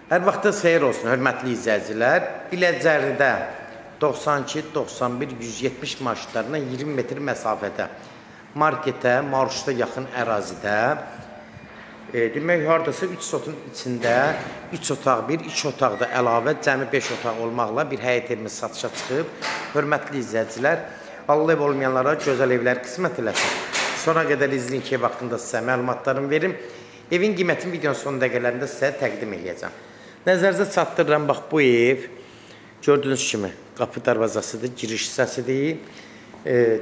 Hər vaxtınız xeyir olsun, hörmətli izləyicilər. Biləcəridə 92, 91, 170 marşrutlarına 20 metr məsafədə marketə, marşruta yaxın ərazidə demək, haradasa 3 sotun içində 3 otaq, bir 2 otaqda əlavə cəmi 5 otaq olmaqla bir həyət evimiz satışa çıxıb. Hörmətli izləyicilər, Allah ev olmayanlara gözəl evlər qismət eləsin. Sonra qədər izləyin ki, ev haqqında sizə məlumatlarımı verim. Evin qiymətini videonun son dəqiqələrində sizə təqdim edəcəm. Nəzərinizə çatdırıram, bax bu ev gördüyünüz kimi qapı darvazasıdır, giriş hissəsidir.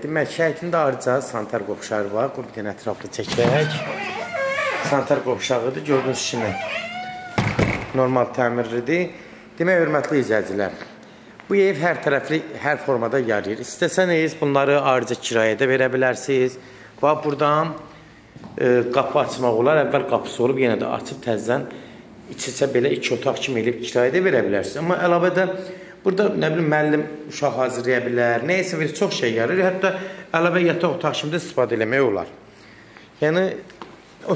Demək, həyətində ayrıca sanitar qovşağı var. Bir dənə ətraflı çəkək. Sanitar qovşağıdır, gördüyünüz kimi normal təmirlidir. Demək, hörmətli izləyicilər, bu ev hər tərəfli, hər formada yarayır. İstəsəniz bunları ayrıca kirayədə verə bilərsiniz. Və buradan qapı açmaq olar. Əvvəl qapısı olub, yenə də açıb təzdən İçsə belə 2 otaq kimi elib kirayədə verə bilərsiniz. Amma əlavədə burada nə bilim müəllim uşaq hazırlaya bilər, neysə bir çox şey yarır. Hətta əlavə yataq otaq kimi də istifadə eləmək olar. Yəni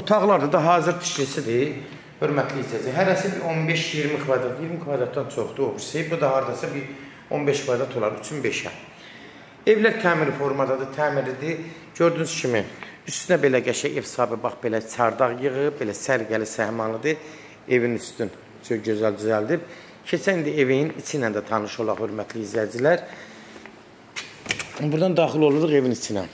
otaqlarda da hazır tikilisidir. Hörmətli izləyicilər, hərəsi bir 15-20 kvadrat, 20 kvadratdan çoxdur obrisi. Bu da hardasa bir 15 kvadrat olar, 3-ün 5-ə. Evlər təmiri formadadır, təmiridir. Gördüyünüz kimi üstünə belə qəşəng ev sahibi bax belə çardaq yığıb, belə sərgəli səhmanlıdır. Evin üstün çox gözəl düzəldib. Keçən indi evin içi ilə də tanış olaq, hörmətli izləyicilər. Buradan daxil oluruq evin içinə.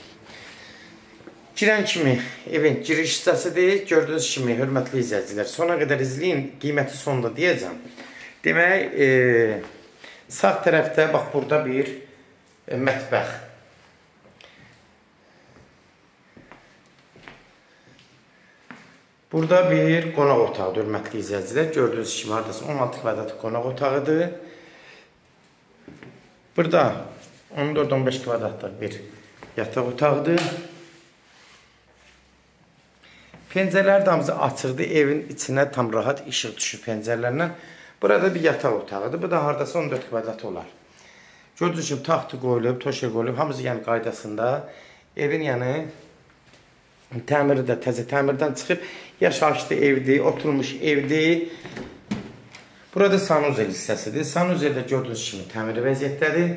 Girən kimi evin giriş hissəsidir. Gördüyünüz kimi, hörmətli izləyicilər, sona qədər izləyin, qiyməti sonunda deyəcəm. Demək, sağ tərəfdə bax burada bir mətbəx. Burada bir qonaq otağıdır, hörmətli izləyicilər. Gördüyünüz kimi, haradasa 16 kvadrat qonaq otağıdır. Burada 14-15 kvadratlıq bir yataq otağıdır. Pəncərələr damızı açıqdır. Evin içinə tam rahat işıq düşür pəncərələrlə. Burada bir yataq otağıdır. Bu da haradasa 14 kvadrat olar. Gördüyünüz kimi, taxtı qoyulub, toşa qoyulub. Hamısı yəni qaydasında. Evin yəni təmiri də təzə təmirdən çıxıb. Yaşayışlı evdir, oturmuş evdir. Burada sanuzel hissəsidir. Sanuzeldə gördüyünüz kimi təmiri vəziyyətdədir.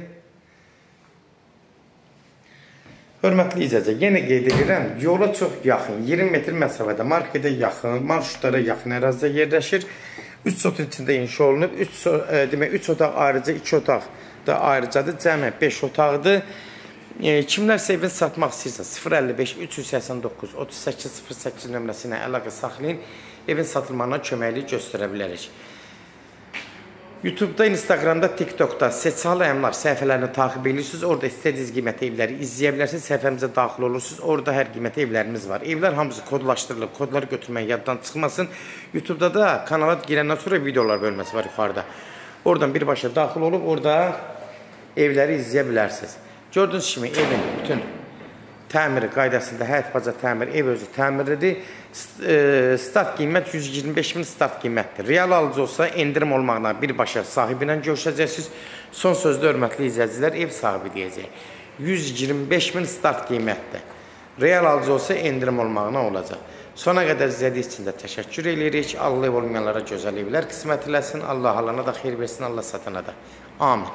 Hörmətli izləyicilər, yenə qeyd edirəm, yola çox yaxın, 20 metr məsafədə, marketə yaxın, marşrutlara yaxın ərazidə yerləşir. 3 sotun içində inşa olunub. Demək, 3 otaq ayrıca, 2 otaq da ayrıcadır. Cəmi 5 otaqdır. Kimlərsə evini satmaq istəyirsə 055 389 38 08 nömrəsi ilə əlaqə saxlayın. Evin satılmağına köməklik göstərə bilərik. YouTube'da, Instagram'da, TikTok'da Seçalı Əmlak səhifələrini taxib edirsiniz. Orada istədiyiniz qiymətə evləri izləyə bilərsiniz. Səhifəmizə daxil olursunuz. Orada hər qiymətə evlərimiz var. Evlər hamısı kodlaşdırılıb. Kodları götürmək yaddan çıxmasın. YouTube'da da kanala girəndən sonra videolar bölməsi var yuxarıda. Oradan birbaşa daxil olub orada evləri izləyə bilərsiniz. Gördüyünüz kimi evin bütün təmiri qaydasında, həyət baca təmir, ev özü təmirlidir. Start qiymət 125.000 start qiymətdir. Real alıcı olsa endirim olmaqla birbaşa sahibi ilə görüşəcəksiniz. Son sözdə hörmətli izləyicilər, ev sahibi deyəcək. 125.000 start qiymətdir. Real alıcı olsa endirim olmaqla olacaq. Sona qədər izlədiyiniz üçün də təşəkkür edirik. Allah ev olmayanlara gözəl evlər qismət eləsin. Allah alana da xeyir versin, Allah satana da. Amin.